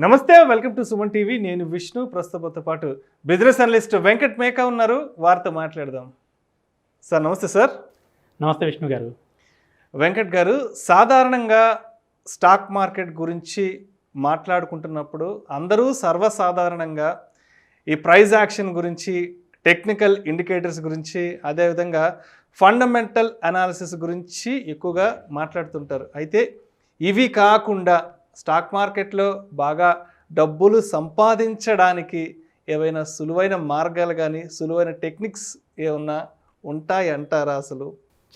నమస్తే, welcome to Suman TV. నేను విష్ణు. ప్రస్తుతంతో పాటు బిజినెస్ అనలిస్ట్ వెంకట్ మేకా ఉన్నారు. వారితో మాట్లాడదాం. సార్ నమస్తే. సార్ నమస్తే విష్ణు గారు. వెంకట్ గారు, సాధారణంగా స్టాక్ మార్కెట్ గురించి మాట్లాడుకుంటున్నప్పుడు అందరూ సర్వసాధారణంగా ఈ ప్రైస్ యాక్షన్ గురించి, టెక్నికల్ ఇండికేటర్స్ గురించి, అదేవిధంగా ఫండమెంటల్ అనాలిసిస్ గురించి ఎక్కువగా మాట్లాడుతుంటారు. అయితే ఇవి కాకుండా స్టాక్ మార్కెట్లో బాగా డబ్బులు సంపాదించడానికి ఏవైనా సులువైన మార్గాలు కానీ, సులువైన టెక్నిక్స్ ఏమన్నా ఉంటాయి అంటారా? అసలు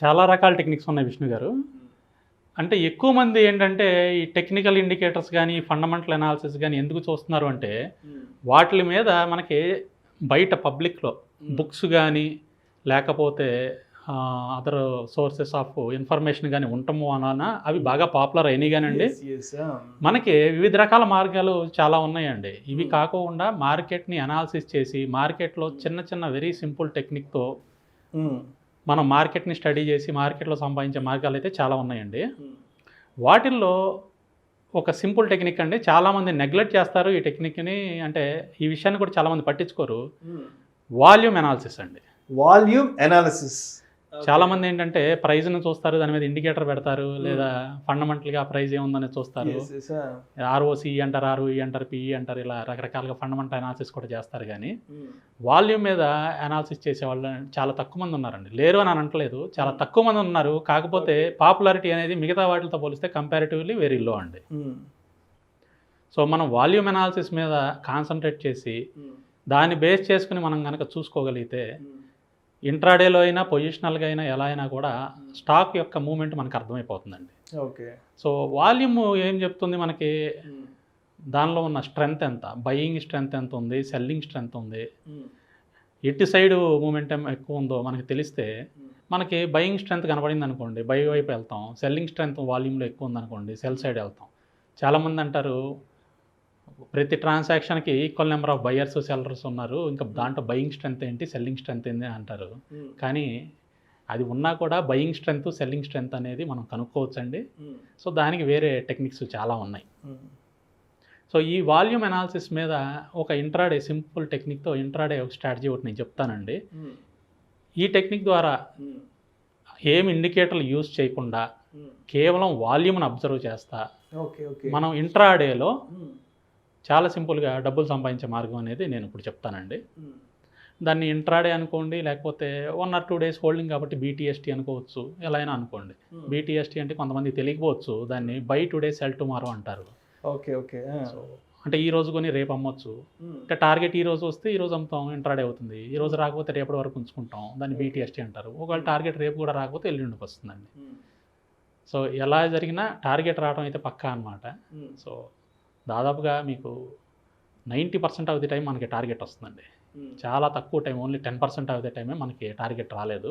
చాలా రకాల టెక్నిక్స్ ఉన్నాయి విష్ణు గారు. అంటే ఎక్కువ మంది ఏంటంటే ఈ టెక్నికల్ ఇండికేటర్స్ కానీ, ఫండమెంటల్ అనాలిసిస్ కానీ ఎందుకు చూస్తున్నారు అంటే వాటి మీద మనకి బయట పబ్లిక్లో బుక్స్ కానీ లేకపోతే అదర్ సోర్సెస్ ఆఫ్ ఇన్ఫర్మేషన్ కానీ ఉండటము వలన అవి బాగా పాపులర్ అయినాయి కానండి. మనకి వివిధ రకాల మార్గాలు చాలా ఉన్నాయండి. ఇవి కాకుండా మార్కెట్ని అనాలిసిస్ చేసి మార్కెట్లో చిన్న చిన్న వెరీ సింపుల్ టెక్నిక్తో మనం మార్కెట్ని స్టడీ చేసి మార్కెట్లో సంపాదించే మార్గాలు అయితే చాలా ఉన్నాయండి. వాటిల్లో ఒక సింపుల్ టెక్నిక్ అండి, చాలామంది నెగ్లెక్ట్ చేస్తారు ఈ టెక్నిక్ని. అంటే ఈ విషయాన్ని కూడా చాలామంది పట్టించుకోరు. వాల్యూమ్ అనాలిసిస్ అండి. Volume analysis. చాలామంది ఏంటంటే ప్రైజ్ని చూస్తారు, దాని మీద ఇండికేటర్ పెడతారు, లేదా ఫండమెంటల్గా ప్రైజ్ ఏముందని చూస్తారు. ఆర్ఓసి అంటారు, ఆర్ఓఈ అంటారు, పిఈ అంటారు, ఇలా రకరకాలుగా ఫండమెంటల్ అనాలిసిస్ కూడా చేస్తారు. కానీ వాల్యూమ్ మీద అనాలిసిస్ చేసే వాళ్ళు చాలా తక్కువ మంది ఉన్నారండి. లేరు అని అనట్లేదు, చాలా తక్కువ మంది ఉన్నారు. కాకపోతే పాపులారిటీ అనేది మిగతా వాటితో పోలిస్తే కంపారిటివ్లీ వెరీ లో అండి. సో మనం వాల్యూమ్ అనాలిసిస్ మీద కాన్సన్ట్రేట్ చేసి దాన్ని బేస్ చేసుకుని మనం కనుక చూసుకోగలిగితే ఇంట్రాడేలో అయినా పొజిషనల్గా అయినా ఎలా అయినా కూడా స్టాక్ యొక్క మూమెంట్ మనకు అర్థమైపోతుందండి. ఓకే. సో వాల్యూమ్ ఏం చెప్తుంది మనకి, దానిలో ఉన్న స్ట్రెంగ్త్ ఎంత, బయింగ్ స్ట్రెంగ్త్ ఎంత ఉంది, సెల్లింగ్ స్ట్రెంగ్త్ ఉంది, ఎటు సైడ్ మూమెంటం ఎక్కువ ఉందో మనకి తెలిస్తే మనకి బయింగ్ స్ట్రెంగ్త్ కనబడింది అనుకోండి బై వైపు వెళ్తాం, సెల్లింగ్ స్ట్రెంగ్త్ వాల్యూమ్లో ఎక్కువ ఉందనుకోండి సెల్ సైడ్ వెళ్తాం. చాలామంది అంటారు ప్రతి ట్రాన్సాక్షన్కి equal number of buyers sellers ఉన్నారు, ఇంకా దాంట్లో బయింగ్ స్ట్రెంత్ ఏంటి, సెల్లింగ్ స్ట్రెంత్ ఏంటి అంటారు. కానీ అది ఉన్నా కూడా బయింగ్ స్ట్రెంత్, సెల్లింగ్ స్ట్రెంత్ అనేది మనం కనుక్కోవచ్చండి. సో దానికి వేరే టెక్నిక్స్ చాలా ఉన్నాయి. సో ఈ వాల్యూమ్ అనాలిసిస్ మీద ఒక ఇంట్రాడే సింపుల్ టెక్నిక్తో ఇంట్రాడే ఒక స్ట్రాటజీ ఒకటి నేను చెప్తానండి. ఈ టెక్నిక్ ద్వారా ఏం ఇండికేటర్లు యూజ్ చేయకుండా కేవలం వాల్యూమ్ని అబ్జర్వ్ చేస్తా మనం ఇంట్రాడేలో చాలా సింపుల్గా డబ్బులు సంపాదించే మార్గం అనేది నేను ఇప్పుడు చెప్తానండి. దాన్ని ఇంట్రాడే అనుకోండి, లేకపోతే 1 or 2 days హోల్డింగ్ కాబట్టి బీటీఎస్టీ అనుకోవచ్చు, ఎలా అయినా అనుకోండి. బీటీఎస్టీ అంటే కొంతమంది తెలియకపోవచ్చు, దాన్ని బై టుడే సెల్ టుమారో అంటారు. Okay okay. సో అంటే ఈ రోజు కొని రేపు అమ్మొచ్చు. అంటే టార్గెట్ ఈ రోజు వస్తే ఈ రోజు అమ్ముతాం, ఇంట్రాడే అవుతుంది. ఈ రోజు రాకపోతే రేపటి వరకు ఉంచుకుంటాం, దాన్ని బీటీఎస్టీ అంటారు. ఒకవేళ టార్గెట్ రేపు కూడా రాకపోతే ఎల్లుండికి వస్తుందండి. సో ఎలా జరిగినా టార్గెట్ రావడం అయితే పక్కా అనమాట. సో దాదాపుగా మీకు 90% ఆఫ్ ది టైం మనకి టార్గెట్ వస్తుందండి. చాలా తక్కువ టైం, ఓన్లీ 10% ఆఫ్ ది టైమే మనకి టార్గెట్ రాలేదు,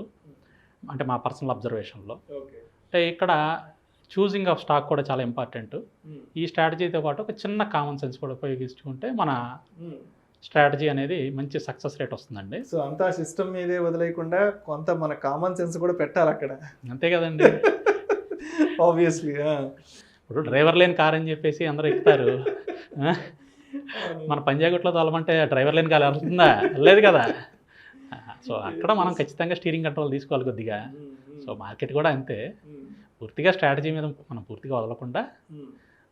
అంటే మా పర్సనల్ అబ్జర్వేషన్లో. అంటే ఇక్కడ చూజింగ్ ఆఫ్ స్టాక్ కూడా చాలా ఇంపార్టెంట్. ఈ స్ట్రాటజీతో పాటు ఒక చిన్న కామన్ సెన్స్ కూడా ఉపయోగించుకుంటే మన స్ట్రాటజీ అనేది మంచి సక్సెస్ రేట్ వస్తుందండి. సో అంతా సిస్టమ్ మీదే వదిలేయకుండా కొంత మన కామన్ సెన్స్ కూడా పెట్టాలి అక్కడ. అంతే కదండి. ఆబ్వియస్లీ. ఇప్పుడు డ్రైవర్ లేని కార్ అని చెప్పేసి అందరూ ఎక్కుతారు. మన పంజాగుట్లో తోలమంటే డ్రైవర్ లేని కార్ వెళ్తుందా? లేదు కదా. సో అక్కడ మనం ఖచ్చితంగా స్టీరింగ్ కంట్రోల్ తీసుకోవాలి కొద్దిగా. సో మార్కెట్ కూడా అంతే. పూర్తిగా స్ట్రాటజీ మీద మనం పూర్తిగా వదలకుండా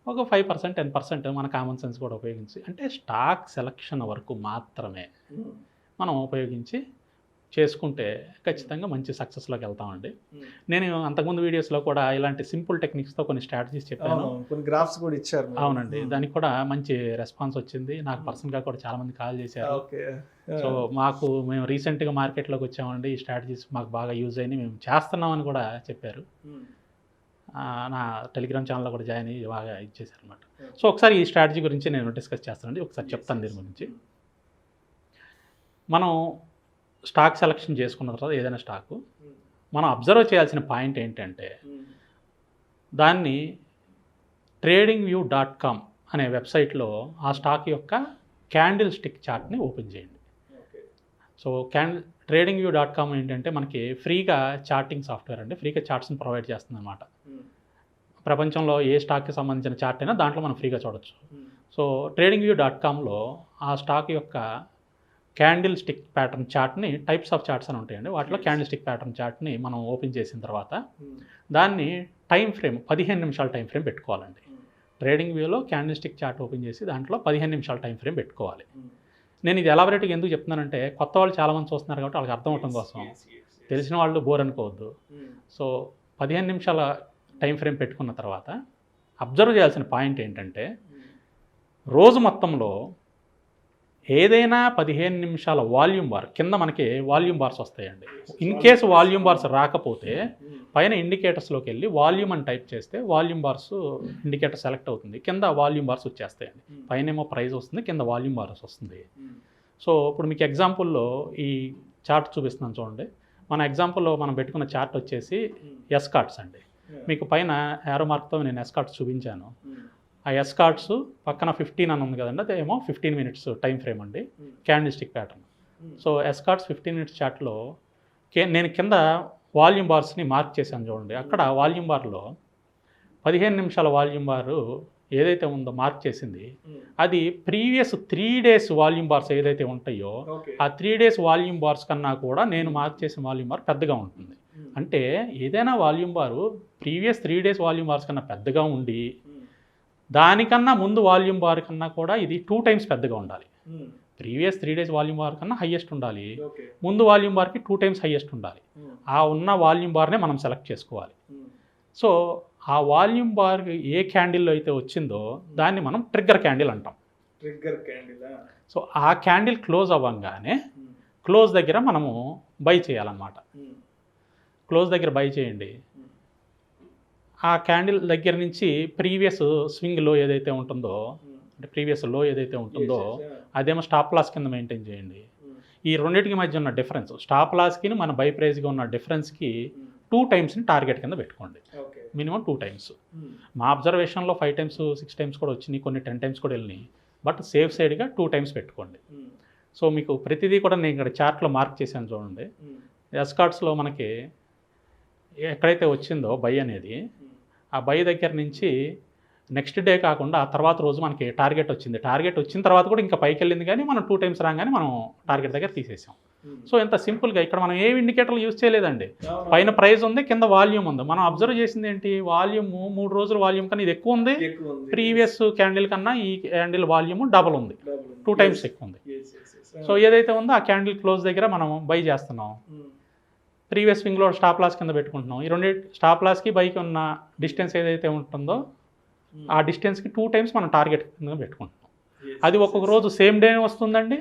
ఒక 5%, 10% మన కామన్ సెన్స్ కూడా ఉపయోగించి, అంటే స్టాక్ సెలక్షన్ వరకు మాత్రమే మనం ఉపయోగించి చేసుకుంటే ఖచ్చితంగా మంచి సక్సెస్లోకి వెళ్తామండి. నేను అంతకుముందు వీడియోస్లో కూడా ఇలాంటి సింపుల్ టెక్నిక్స్తో కొన్ని స్ట్రాటజీస్ చెప్పాను, కొన్ని గ్రాఫ్స్ కూడా ఇచ్చారు. అవునండి, దానికి కూడా మంచి రెస్పాన్స్ వచ్చింది. నాకు పర్సనల్గా కూడా చాలామంది కాల్ చేశారు. సో మేము రీసెంట్గా మార్కెట్లోకి వచ్చామండి, ఈ స్ట్రాటజీస్ మాకు బాగా యూజ్ అయినాయి, మేము చేస్తున్నామని కూడా చెప్పారు. నా టెలిగ్రామ్ ఛానల్లో కూడా జాయిన్ అయ్యి బాగా ఇచ్చేసారు అనమాట. సో ఒకసారి ఈ స్ట్రాటజీ గురించి నేను డిస్కస్ చేస్తానండి. ఒకసారి చెప్తాను దీని గురించి. మనం స్టాక్ సెలెక్షన్ చేసుకున్న తర్వాత ఏదైనా స్టాకు మనం అబ్జర్వ్ చేయాల్సిన పాయింట్ ఏంటంటే, దాన్ని tradingview.com అనే వెబ్సైట్లో ఆ స్టాక్ యొక్క క్యాండిల్ స్టిక్ చార్ట్ని ఓపెన్ చేయండి. సో tradingview.com ఏంటంటే మనకి ఫ్రీగా చార్టింగ్ సాఫ్ట్వేర్ అండి, ఫ్రీగా చార్ట్స్ని ప్రొవైడ్ చేస్తుంది అనమాట. ప్రపంచంలో ఏ స్టాక్కి సంబంధించిన చార్ట్ అయినా దాంట్లో మనం ఫ్రీగా చూడొచ్చు. సో tradingview.comలో ఆ స్టాక్ యొక్క క్యాండిల్ స్టిక్ ప్యాటర్న్ చార్ట్ని, టైప్స్ ఆఫ్ చార్ట్స్ అని ఉంటాయండి, వాటిలో క్యాండిల్ స్టిక్ ప్యాటర్న్ చార్ట్ని మనం ఓపెన్ చేసిన తర్వాత దాన్ని టైం ఫ్రేమ్ 15 నిమిషాల టైం ఫ్రేమ్ పెట్టుకోవాలండి. ట్రేడింగ్ వ్యూలో క్యాండిల్ స్టిక్ చార్ట్ ఓపెన్ చేసి దాంట్లో 15 నిమిషాల టైం ఫ్రేమ్ పెట్టుకోవాలి. నేను ఇది ఎలాబరేట్గా ఎందుకు చెప్తున్నానంటే కొత్త వాళ్ళు చాలామంది చూస్తున్నారు కాబట్టి వాళ్ళకి అర్థం అవడం కోసం, తెలిసిన వాళ్ళు బోర్ అనుకోవద్దు. సో 15 నిమిషాల టైం ఫ్రేమ్ పెట్టుకున్న తర్వాత అబ్జర్వ్ చేయాల్సిన పాయింట్ ఏంటంటే రోజు మొత్తంలో ఏదైనా 15 నిమిషాల వాల్యూమ్ బార్ కింద మనకి వాల్యూమ్ బార్స్ వస్తాయండి. ఇన్ కేసు వాల్యూమ్ బార్స్ రాకపోతే పైన ఇండికేటర్స్లోకి వెళ్ళి వాల్యూమ్ అని టైప్ చేస్తే వాల్యూమ్ బార్స్ ఇండికేటర్ సెలెక్ట్ అవుతుంది, కింద వాల్యూమ్ బార్స్ వచ్చేస్తాయండి. పైన ఏమో ప్రైస్ వస్తుంది, కింద వాల్యూమ్ బార్స్ వస్తుంది. సో ఇప్పుడు మీకు ఎగ్జాంపుల్లో ఈ చార్ట్ చూపిస్తున్నాను చూడండి. మన ఎగ్జాంపుల్లో మనం పెట్టుకున్న చార్ట్ వచ్చేసి ఎస్ కార్డ్స్ అండి. మీకు పైన యారో మార్క్తో నేను ఎస్ కార్డ్స్ చూపించాను. ఆ ఎస్ కార్డ్స్ పక్కన 15 అని ఉంది కదండి, అదేమో 15 మినిట్స్ టైం ఫ్రేమ్ అండి, క్యాండిల్ స్టిక్ ప్యాటర్న్. సో ఎస్ కార్డ్స్ 15 మినిట్స్ చార్ట్లో నేను కింద వాల్యూమ్ బార్స్ని మార్క్ చేశాను చూడండి. అక్కడ వాల్యూమ్ బార్లో 15 నిమిషాల వాల్యూమ్ బారు ఏదైతే ఉందో మార్క్ చేసింది అది ప్రీవియస్ 3 డేస్ వాల్యూమ్ బార్స్ ఏదైతే ఉంటాయో ఆ 3 డేస్ వాల్యూమ్ బార్స్ కన్నా కూడా నేను మార్క్ చేసిన వాల్యూమ్ బార్ పెద్దగా ఉంటుంది. అంటే ఏదైనా వాల్యూమ్ బారు ప్రీవియస్ 3 డేస్ వాల్యూమ్ బార్స్ కన్నా పెద్దగా ఉండి దానికన్నా ముందు వాల్యూమ్ బార్ కన్నా కూడా ఇది 2 టైమ్స్ పెద్దగా ఉండాలి. ప్రీవియస్ 3 డేస్ వాల్యూమ్ బార్ కన్నా హైయెస్ట్ ఉండాలి, ముందు వాల్యూమ్ బార్కి 2 టైమ్స్ హైయెస్ట్ ఉండాలి. ఆ ఉన్న వాల్యూమ్ బార్నే మనం సెలెక్ట్ చేసుకోవాలి. సో ఆ వాల్యూమ్ బార్ ఏ క్యాండిల్లో అయితే వచ్చిందో దాన్ని మనం ట్రిగ్గర్ క్యాండిల్ అంటాం. Trigger candle. సో ఆ క్యాండిల్ క్లోజ్ అవ్వగానే క్లోజ్ దగ్గర మనము బై చేయాలన్నమాట. క్లోజ్ దగ్గర బై చేయండి. ఆ క్యాండిల్ దగ్గర నుంచి ప్రీవియస్ స్వింగ్ లో ఏదైతే ఉంటుందో, అంటే ప్రీవియస్ లో ఏదైతే ఉంటుందో అదేమో స్టాప్ లాస్ కింద మెయింటైన్ చేయండి. ఈ రెండింటికి మధ్య ఉన్న డిఫరెన్స్, స్టాప్ లాస్కి మన బై ప్రైస్గా ఉన్న డిఫరెన్స్కి 2 టైమ్స్ని టార్గెట్ కింద పెట్టుకోండి. Minimum 2 times. మా అబ్జర్వేషన్లో 5 టైమ్స్ 6 టైమ్స్ కూడా వచ్చినాయి, కొన్ని 10 టైమ్స్ కూడా వెళ్ళినాయి. బట్ సేఫ్ సైడ్గా 2 టైమ్స్ పెట్టుకోండి. సో మీకు ప్రతిదీ కూడా నేను ఇక్కడ చార్ట్లో మార్క్ చేశాను చూడండి. ఎస్ కార్డ్స్లో మనకి ఎక్కడైతే వచ్చిందో బై అనేది, ఆ బై దగ్గర నుంచి నెక్స్ట్ డే కాకుండా ఆ తర్వాత రోజు మనకి టార్గెట్ వచ్చింది. టార్గెట్ వచ్చిన తర్వాత కూడా ఇంకా పైకి వెళ్ళింది, కానీ మనం 2 టైమ్స్ రాగానే మనం టార్గెట్ దగ్గర తీసేసాం. సో ఎంత సింపుల్గా ఇక్కడ మనం ఏ ఇండికేటర్లు యూజ్ చేయలేదండి. పైన ప్రైస్ ఉంది, కింద వాల్యూమ్ ఉంది. మనం అబ్జర్వ్ చేసింది ఏంటి, వాల్యూమ్ 3 రోజుల వాల్యూమ్ కన్నా ఇది ఎక్కువ ఉంది, ప్రీవియస్ క్యాండిల్ కన్నా ఈ క్యాండిల్ వాల్యూమ్ డబుల్ ఉంది, 2 టైమ్స్ ఎక్కువ ఉంది. సో ఏదైతే ఉందో ఆ క్యాండిల్ క్లోజ్ దగ్గర మనం బై చేస్తున్నాం. ప్రీవియస్ స్వింగ్లో స్టాప్ లాస్ కింద పెట్టుకుంటున్నాం. ఈ రెండు స్టాప్ లాస్కి బైకి ఉన్న డిస్టెన్స్ ఏదైతే ఉంటుందో ఆ డిస్టెన్స్కి 2 టైమ్స్ మనం టార్గెట్ కింద పెట్టుకుంటున్నాం. అది ఒక్కొక్క రోజు సేమ్ డే వస్తుందండి,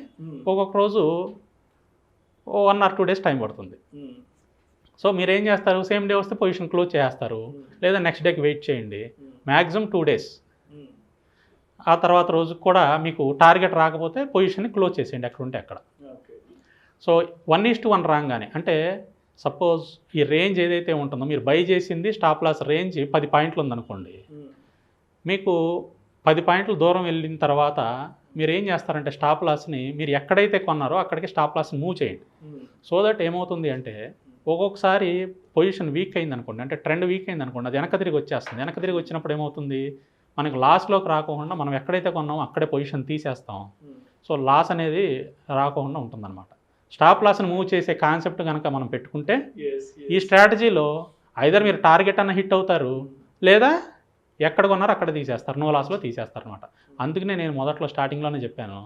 ఒక్కొక్క రోజు 1 or 2 డేస్ టైం పడుతుంది. సో మీరు ఏం చేస్తారు, సేమ్ డే వస్తే పొజిషన్ క్లోజ్ చేస్తారు, లేదా నెక్స్ట్ డేకి వెయిట్ చేయండి. Maximum 2 days. ఆ తర్వాత రోజుకి కూడా మీకు టార్గెట్ రాకపోతే పొజిషన్ని క్లోజ్ చేసేయండి ఎక్కడ ఉంటే అక్కడ. సో 1:1 రాగానే, అంటే సపోజ్ ఈ రేంజ్ ఏదైతే ఉంటుందో మీరు బై చేసింది స్టాప్ లాస్ రేంజ్ 10 పాయింట్లు ఉందనుకోండి, మీకు 10 పాయింట్లు దూరం వెళ్ళిన తర్వాత మీరు ఏం చేస్తారంటే స్టాప్ లాస్ని మీరు ఎక్కడైతే కొన్నారో అక్కడికి స్టాప్ లాస్ని మూవ్ చేయండి. సో దట్ ఏమవుతుంది అంటే ఒక్కొక్కసారి పొజిషన్ వీక్ అయింది అనుకోండి, అంటే ట్రెండ్ వీక్ అయింది అనుకోండి, అది వెనక తిరిగి వచ్చేస్తుంది. వెనక తిరిగి వచ్చినప్పుడు ఏమవుతుంది, మనకి లాస్లోకి రాకుండా మనం ఎక్కడైతే కొన్నామో అక్కడే పొజిషన్ తీసేస్తాం. సో లాస్ అనేది రాకుండా ఉంటుందన్నమాట. స్టాప్ లాస్ని మూవ్ చేసే కాన్సెప్ట్ కనుక మనం పెట్టుకుంటే ఈ స్ట్రాటజీలో ఐదర్ మీరు టార్గెట్ అన్న హిట్ అవుతారు, లేదా ఎక్కడ కొన్నారో అక్కడ తీసేస్తారు, నో లాస్లో తీసేస్తారు అనమాట. అందుకనే నేను మొదట్లో స్టార్టింగ్లోనే చెప్పాను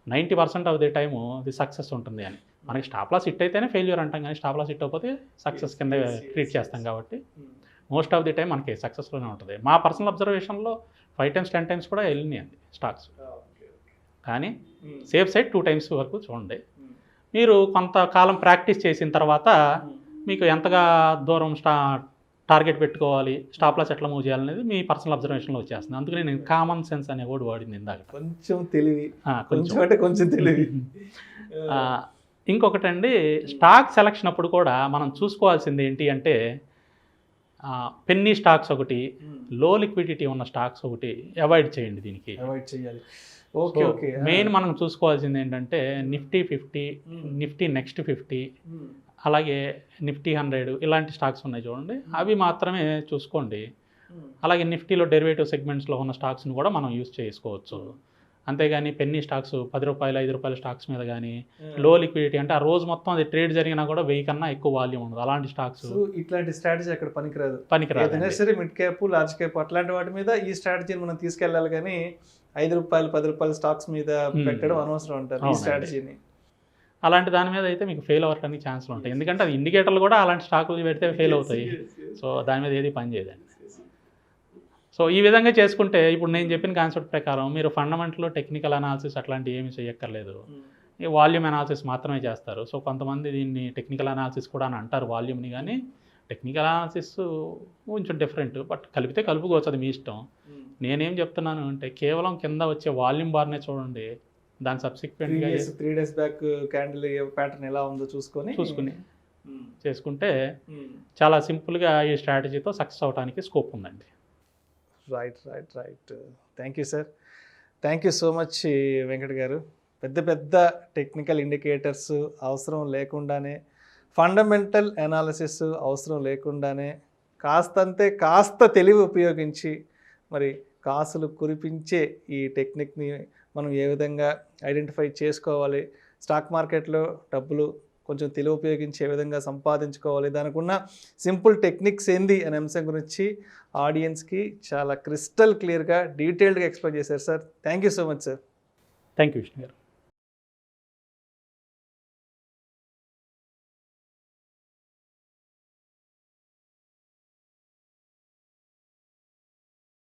90% ఆఫ్ ది టైము ఇది సక్సెస్ ఉంటుంది అని. మనకి స్టాప్ లాస్ హిట్ అయితేనే ఫెయిల్యూర్ అంటాం, కానీ స్టాప్ లాస్ హిట్ అయిపోతే సక్సెస్ కింద ట్రీట్ చేస్తాం. కాబట్టి మోస్ట్ ఆఫ్ ది టైం మనకి సక్సెస్లోనే ఉంటుంది. మా పర్సనల్ అబ్జర్వేషన్లో 5 times 10 times కూడా వెళ్ళినాయండి స్టాక్స్. కానీ సేఫ్ సైడ్ 2 times వరకు చూడండి. మీరు కొంతకాలం ప్రాక్టీస్ చేసిన తర్వాత మీకు ఎంతగా దూరం టార్గెట్ పెట్టుకోవాలి, స్టాప్ లాస్ ఎట్లా మూవ్ చేయాలనేది మీ పర్సనల్ అబ్జర్వేషన్లో వచ్చేస్తుంది. అందుకని నేను కామన్ సెన్స్ అనే వర్డ్ వాడింది ఇందాక. కొంచెం తెలివి, కొంచెం తెలివి. ఇంకొకటండి, స్టాక్ సెలక్షన్ అప్పుడు కూడా మనం చూసుకోవాల్సింది ఏంటి అంటే పెన్నీ స్టాక్స్ ఒకటి, లో లిక్విడిటీ ఉన్న స్టాక్స్ ఒకటి అవాయిడ్ చేయండి. దీనికి అవాయిడ్ చేయాలి. మెయిన్ మనం చూసుకోవాల్సింది ఏంటంటే నిఫ్టీ 50, నిఫ్టీ నెక్స్ట్ 50, అలాగే నిఫ్టీ 100 ఇలాంటి స్టాక్స్ ఉన్నాయి చూడండి, అవి మాత్రమే చూసుకోండి. అలాగే నిఫ్టీలో డెరివేటివ్ సెగ్మెంట్స్లో ఉన్న స్టాక్స్ని కూడా మనం యూస్ చేసుకోవచ్చు. అంతేగాని పెన్నీ స్టాక్స్ ₹10, ₹5 స్టాక్స్ మీద కానీ లో లిక్విడిటీ అంటే ఆ రోజు మొత్తం అది ట్రేడ్ జరిగినా కూడా 1000 కన్నా ఎక్కువ వాల్యూమ్ ఉండదు. అలాంటి స్టాక్స్ ఇట్లాంటి స్ట్రాటజీ అక్కడ పనికిరాదు. పనికిరాదు. సరే మిడ్ క్యాప్, లార్జ్ క్యాప్ అట్లాంటి వాటి మీద ఈ స్ట్రాటజీని మనం తీసుకెళ్ళాలి, కానీ ₹5, ₹10 స్టాక్స్ మీద పెట్టడం అనవసరం అంటారు ఈ స్ట్రాటజీని. అలాంటి దాని మీద అయితే మీకు ఫెయిల్ అవ్వడానికి ఛాన్స్లు ఉంటాయి. ఎందుకంటే అది ఇండికేటర్లు కూడా అలాంటి స్టాకులు పెడితే ఫెయిల్ అవుతాయి. సో దాని మీద ఏది పని చేయదండి. సో ఈ విధంగా చేసుకుంటే ఇప్పుడు నేను చెప్పిన కాన్సెప్ట్ ప్రకారం మీరు ఫండమెంటల్, టెక్నికల్ అనాలిసిస్ అట్లాంటివి ఏమీ చేయక్కర్లేదు. ఈ వాల్యూమ్ అనాలిసిస్ మాత్రమే చేస్తారు. సో కొంతమంది దీన్ని టెక్నికల్ అనాలిసిస్ కూడా అని అంటారు వాల్యూమ్ని, కానీ టెక్నికల్ అనాలిసిస్ కొంచెం డిఫరెంట్. బట్ కలిపితే కలుపుకోవచ్చు, అది మీ ఇష్టం. నేనేం చెప్తున్నాను అంటే కేవలం కింద వచ్చే వాల్యూమ్ బార్నే చూడండి, దాని సబ్సిక్వెంట్గా 3 days బ్యాక్ క్యాండిల్ ప్యాటర్న్ ఎలా ఉందో చూసుకొని చేసుకుంటే చాలా సింపుల్గా ఈ స్ట్రాటజీతో సక్సెస్ అవడానికి స్కోప్ ఉందండి. Right. Thank you sir. Thank you so much Venkat గారు. పెద్ద టెక్నికల్ ఇండికేటర్స్ అవసరం లేకుండానే, ఫండమెంటల్ అనాలిసిస్ అవసరం లేకుండానే కాస్త తెలివి ఉపయోగించి మరి కాసులు కురిపించే ఈ టెక్నిక్ని మనం ఏ విధంగా ఐడెంటిఫై చేసుకోవాలి, స్టాక్ మార్కెట్లో డబ్బులు కొంచెం తెలివి ఉపయోగించి ఏ విధంగా సంపాదించుకోవాలి, దానికి ఉన్న సింపుల్ టెక్నిక్స్ ఏంది అనే అంశం గురించి ఆడియన్స్కి చాలా క్రిస్టల్ క్లియర్గా, డీటెయిల్డ్గా ఎక్స్ప్లెయిన్ చేశారు sir. Thank you so much sir. Thank you Vishnu గారు.